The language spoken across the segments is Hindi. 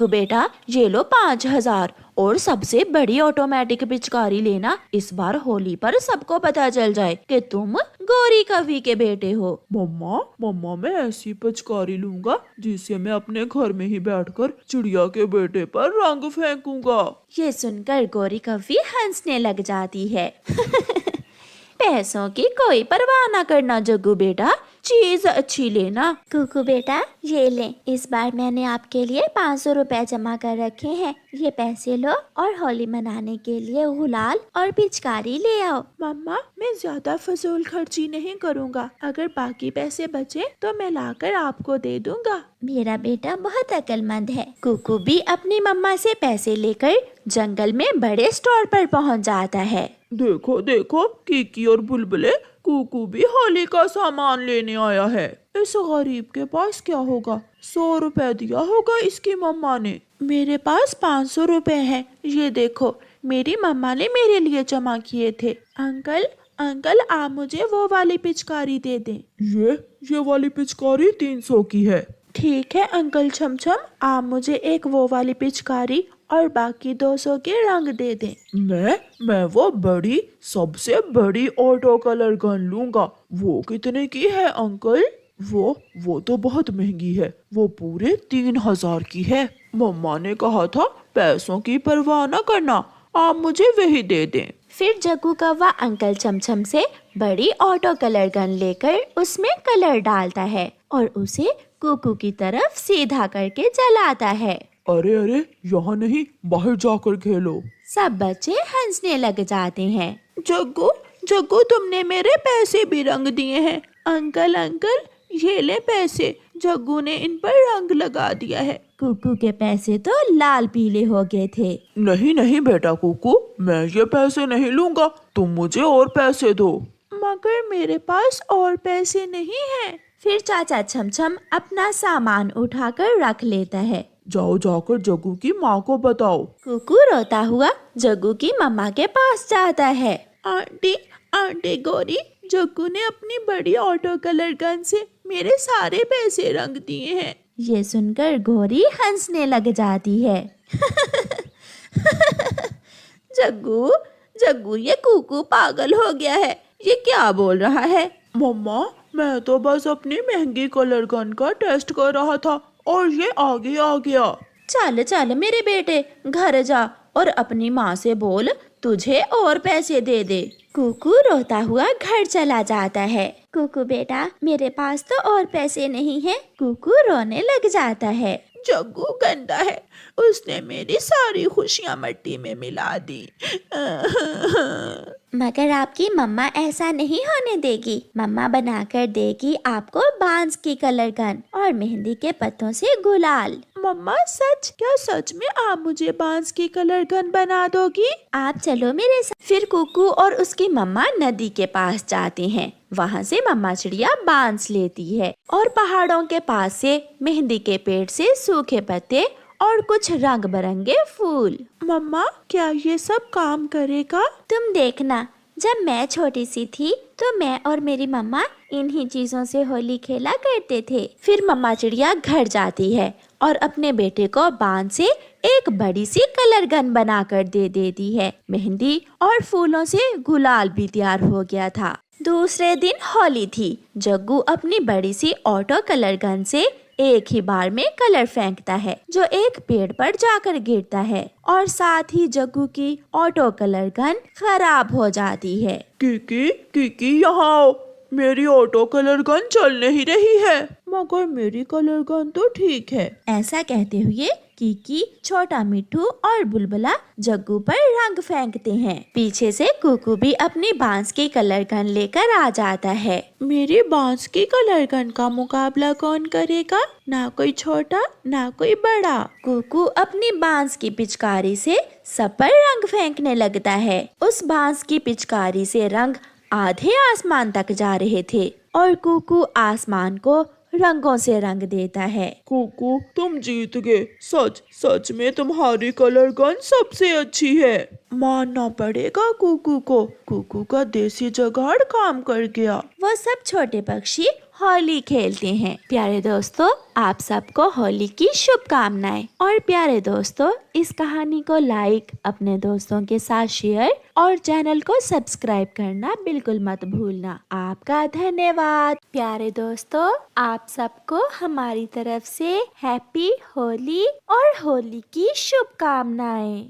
जग्गू बेटा ये लो 5,000 और सबसे बड़ी ऑटोमेटिक पिचकारी लेना। इस बार होली पर सबको पता चल जाए कि तुम गौरी कवि के बेटे हो। मम्मा मैं ऐसी पिचकारी लूंगा जिससे मैं अपने घर में ही बैठकर चिड़िया के बेटे पर रंग फेंकूंगा। ये सुनकर गौरी कवि हंसने लग जाती है। पैसों की कोई परवाह ना करना जग्गू बेटा, चीज अच्छी लेना। कुकू बेटा ये ले, इस बार मैंने आपके लिए 500 रुपए जमा कर रखे हैं। ये पैसे लो और होली मनाने के लिए गुलाल और पिचकारी ले आओ। मम्मा मैं ज्यादा फजूल खर्ची नहीं करूँगा, अगर बाकी पैसे बचे तो मैं लाकर आपको दे दूंगा। मेरा बेटा बहुत अक्लमंद है। कुकू भी अपनी मम्मा से पैसे लेकर जंगल में बड़े स्टोर पर पहुंच जाता है। देखो देखो कीकी और बुलबुले, कुकू भी होली का सामान लेने आया है। इस गरीब के पास क्या होगा, 100 रुपए दिया होगा इसकी मम्मा ने। मेरे पास 500 रुपए है, ये देखो मेरी मम्मा ने मेरे लिए जमा किए थे। अंकल आप मुझे वो वाली पिचकारी दे दें। ये वाली पिचकारी 300 की है। ठीक है अंकल छमछम, आप मुझे एक वो वाली पिचकारी और बाकी 200 के रंग दे दें। मैं वो बड़ी सबसे बड़ी ऑटो कलर गन लूंगा। वो कितने की है अंकल? वो तो बहुत महंगी है, वो पूरे 3,000 की है। मम्मा ने कहा था पैसों की परवाह न करना, आप मुझे वही दे दें। फिर जग्गू कौवा अंकल छमछम से बड़ी ऑटो कलर गन लेकर उसमें कलर डालता है और उसे कुकू की तरफ सीधा करके जलाता है। अरे यहाँ बाहर जाकर खेलो। सब बच्चे हंसने लग जाते हैं। जग्गू तुमने मेरे पैसे भी रंग दिए हैं। अंकल ये ले पैसे, जग्गू ने इन पर रंग लगा दिया है। कुकू के पैसे तो लाल पीले हो गए थे। नहीं बेटा कुकू, मैं ये पैसे नहीं लूंगा, तुम मुझे और पैसे दो। मगर मेरे पास और पैसे नहीं हैं। फिर चाचा छमछम अपना सामान उठाकर रख लेता है। जाओ जाकर जग्गू की माँ को बताओ। कुकू रोता हुआ जग्गू की मम्मा के पास जाता है। आंटी गौरी, जग्गू ने अपनी बड़ी ऑटो कलर गन से मेरे सारे पैसे रंग दिए हैं। ये सुनकर गौरी हंसने लग जाती है। जग्गू ये कुकू पागल हो गया है, ये क्या बोल रहा है? मम्मा मैं तो बस अपनी महंगी कलर गन का टेस्ट कर रहा था और ये आगे आ गया। चल मेरे बेटे, घर जा और अपनी माँ से बोल तुझे और पैसे दे दे। कुकू रोता हुआ घर चला जाता है। कुकू बेटा मेरे पास तो और पैसे नहीं है। कुकू रोने लग जाता है। जग्गू गंदा है, उसने मेरी सारी खुशियाँ मिट्टी में मिला दी। मगर आपकी मम्मा ऐसा नहीं होने देगी। मम्मा बनाकर देगी आपको बांस की कलर गन और मेहंदी के पत्तों से गुलाल। मम्मा क्या सच में आप मुझे बांस की कलर गन बना दोगी? आप चलो मेरे साथ। फिर कुकू और उसकी मम्मा नदी के पास जाते हैं। वहाँ से मम्मा चिड़िया बांस लेती है और पहाड़ों के पास से मेहंदी के पेड़ से सूखे पत्ते और कुछ रंग बिरंगे फूल। मम्मा क्या ये सब काम करेगा? तुम देखना, जब मैं छोटी सी थी तो मैं और मेरी मम्मा इन्हीं चीजों से होली खेला करते थे। फिर मम्मा चिड़िया घर जाती है और अपने बेटे को बांस से एक बड़ी सी कलर गन बनाकर दे देती है। मेहंदी और फूलों से गुलाल भी तैयार हो गया था। दूसरे दिन होली थी। जग्गू अपनी बड़ी सी ऑटो कलर गन से एक ही बार में कलर फेंकता है जो एक पेड़ पर जाकर गिरता है और साथ ही जग्गू की ऑटो कलर गन खराब हो जाती है। कीकी यहाँ आओ, मेरी ऑटो कलर गन चल नहीं रही है। मगर मेरी कलर गन तो ठीक है। ऐसा कहते हुए कीकी, छोटा मिट्ठू और बुलबुला जग्गू पर रंग फेंकते हैं। पीछे से कुकू भी अपनी बांस की कलर गन लेकर आ जाता है। मेरी बांस की कलर गन का मुकाबला कौन करेगा? ना कोई छोटा ना कोई बड़ा। कुकू अपनी बांस की पिचकारी से सब पर रंग फेंकने लगता है। उस बांस की पिचकारी से रंग आधे आसमान तक जा रहे थे और कुकू आसमान को रंगों से रंग देता है। कुकू तुम जीत गए, सच में तुम्हारी कलर गन सबसे अच्छी है। मानना पड़ेगा कुकू को, कुकू का देसी जुगाड़ काम कर गया। वो सब छोटे पक्षी होली खेलते हैं। प्यारे दोस्तों, आप सबको होली की शुभकामनाएं। और प्यारे दोस्तों, इस कहानी को लाइक, अपने दोस्तों के साथ शेयर और चैनल को सब्सक्राइब करना बिल्कुल मत भूलना। आपका धन्यवाद। प्यारे दोस्तों, आप सबको हमारी तरफ से हैप्पी होली और होली की शुभकामनाएं।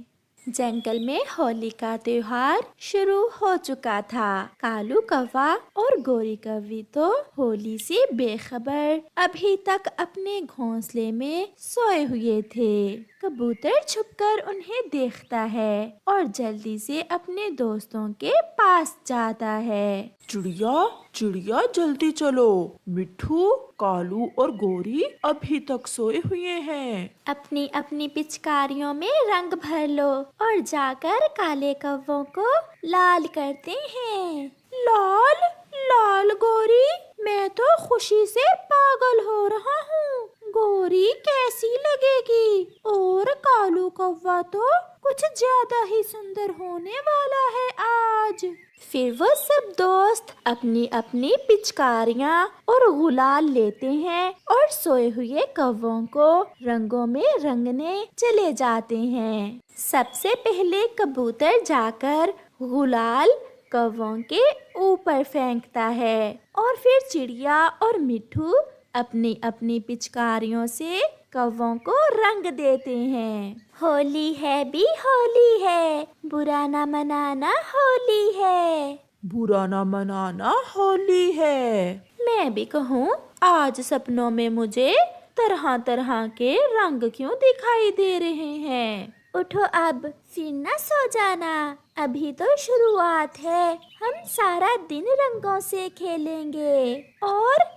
जंगल में होली का त्योहार शुरू हो चुका था। कालू कौवा और गोरी कौवी तो होली से बेखबर अभी तक अपने घोंसले में सोए हुए थे। कबूतर छुपकर उन्हें देखता है और जल्दी से अपने दोस्तों के पास जाता है। चिड़िया चिड़िया जल्दी चलो, मिट्ठू, कालू और गोरी अभी तक सोए हुए हैं। अपनी अपनी पिचकारियों में रंग भर लो और जाकर काले कौवों को लाल करते हैं। लाल लाल गोरी, मैं तो खुशी से पागल हो रहा हूँ। गोरी कैसी लगेगी? और कालू कौवा तो कुछ ज्यादा ही सुंदर होने वाला है आज। फिर वो सब दोस्त अपनी अपनी पिचकारियाँ और गुलाल लेते हैं और सोए हुए कौवों को रंगों में रंगने चले जाते हैं। सबसे पहले कबूतर जाकर गुलाल कौवों के ऊपर फेंकता है और फिर चिड़िया और मिट्ठू अपनी अपनी पिचकारियों से कौवों को रंग देते हैं। होली है भी होली है, बुरा ना मनाना होली है। बुरा ना मनाना होली है। मैं भी कहूँ, आज सपनों में मुझे तरह तरह के रंग क्यों दिखाई दे रहे हैं। उठो अब, फिर न सो जाना, अभी तो शुरुआत है। हम सारा दिन रंगों से खेलेंगे और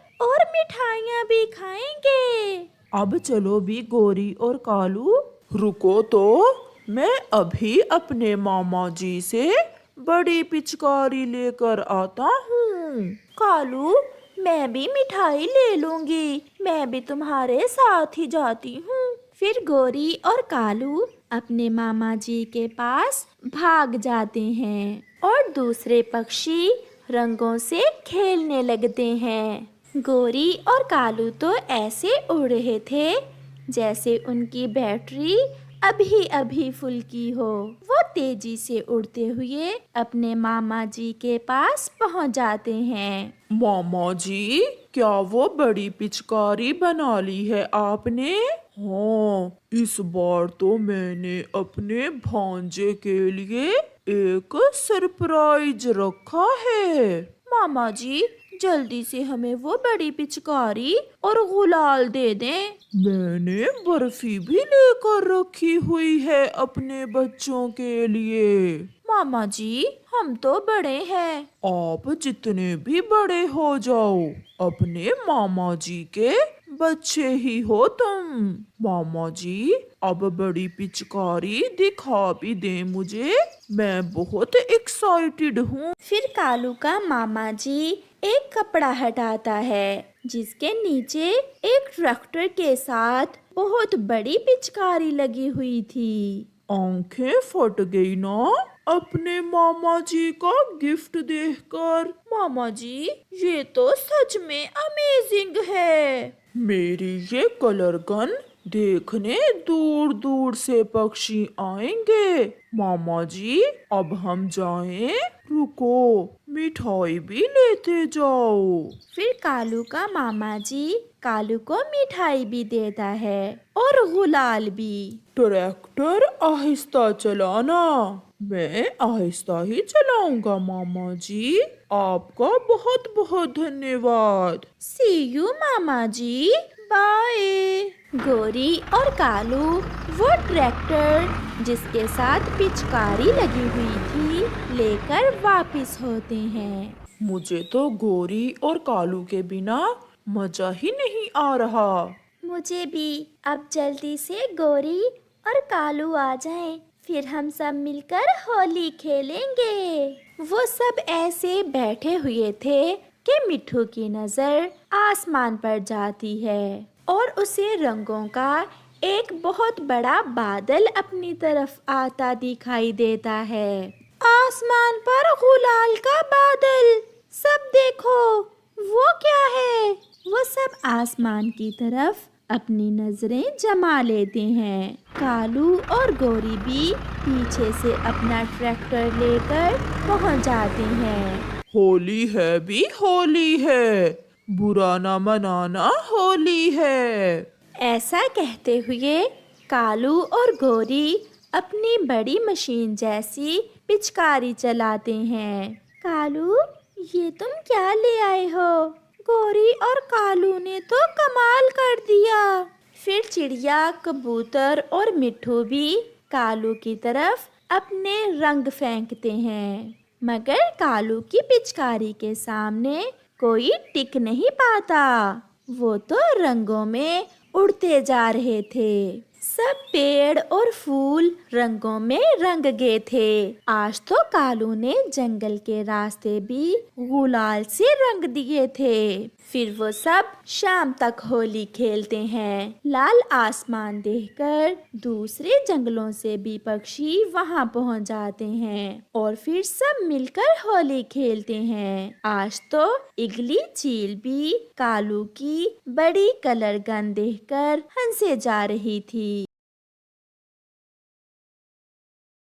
मिठाइयाँ भी खाएंगे। अब चलो भी गोरी और कालू। रुको तो, मैं अभी अपने मामा जी से बड़ी पिचकारी लेकर आता हूँ। कालू, मैं भी मिठाई ले लूंगी, मैं भी तुम्हारे साथ ही जाती हूँ। फिर गोरी और कालू अपने मामा जी के पास भाग जाते हैं और दूसरे पक्षी रंगों से खेलने लगते हैं। गोरी और कालू तो ऐसे उड़ रहे थे जैसे उनकी बैटरी अभी अभी फुल की हो। वो तेजी से उड़ते हुए अपने मामा जी के पास पहुंच जाते हैं। मामा जी, क्या वो बड़ी पिचकारी बना ली है आपने? हाँ, इस बार तो मैंने अपने भांजे के लिए एक सरप्राइज रखा है। मामा जी, जल्दी से हमें वो बड़ी पिचकारी और गुलाल दे दें। मैंने बर्फी भी लेकर रखी हुई है अपने बच्चों के लिए। मामा जी, हम तो बड़े हैं। आप जितने भी बड़े हो जाओ, अपने मामा जी के बच्चे ही हो तुम। मामा जी, अब बड़ी पिचकारी दिखा भी दे मुझे, मैं बहुत एक्साइटेड हूँ। फिर कालू का मामा जी एक कपड़ा हटाता है जिसके नीचे एक ट्रैक्टर के साथ बहुत बड़ी पिचकारी लगी हुई थी। आंखें फट गई ना अपने मामा जी का गिफ्ट देखकर। मामा जी, ये तो सच में अमेजिंग है। मेरी ये कलर गन देखने दूर दूर से पक्षी आएंगे। मामा जी, अब हम जाएं? रुको, मिठाई भी लेते जाओ। फिर कालू का मामा जी कालू को मिठाई भी देता है और गुलाल भी। ट्रैक्टर आहिस्ता चलाना। मैं आहिस्ता ही चलाऊंगा मामा जी। आपका बहुत बहुत धन्यवाद। सी यू मामा जी, बाय। गोरी और कालू वो ट्रैक्टर जिसके साथ पिचकारी लगी हुई थी लेकर वापस होते हैं। मुझे तो गोरी और कालू के बिना मजा ही नहीं आ रहा। मुझे भी। अब जल्दी से गोरी और कालू आ जाएं, फिर हम सब मिलकर होली खेलेंगे। वो सब ऐसे बैठे हुए थे कि मिट्ठू की नजर आसमान पर जाती है और उसे रंगों का एक बहुत बड़ा बादल अपनी तरफ आता दिखाई देता है। आसमान पर गुलाल का बादल, सब देखो वो क्या है? वो सब आसमान की तरफ अपनी नजरें जमा लेते हैं। कालू और गोरी भी पीछे से अपना ट्रैक्टर लेकर पहुंच जाते हैं। होली है भी होली है, बुरा ना मनाना होली है। ऐसा कहते हुए कालू और गोरी अपनी बड़ी मशीन जैसी पिचकारी चलाते हैं। कालू, ये तुम क्या ले आए हो? गोरी और कालू ने तो कमाल कर दिया। फिर चिड़िया, कबूतर और मिट्ठू भी कालू की तरफ अपने रंग फेंकते हैं, मगर कालू की पिचकारी के सामने कोई टिक नहीं पाता। वो तो रंगों में उड़ते जा रहे थे। सब पेड़ और फूल रंगों में रंग गए थे। आज तो कालू ने जंगल के रास्ते भी गुलाल से रंग दिए थे। फिर वो सब शाम तक होली खेलते हैं। लाल आसमान देखकर दूसरे जंगलों से भी पक्षी वहां पहुंच जाते हैं और फिर सब मिलकर होली खेलते हैं। आज तो इगली चील भी कालू की बड़ी कलर गन देखकर हंसे जा रही थी।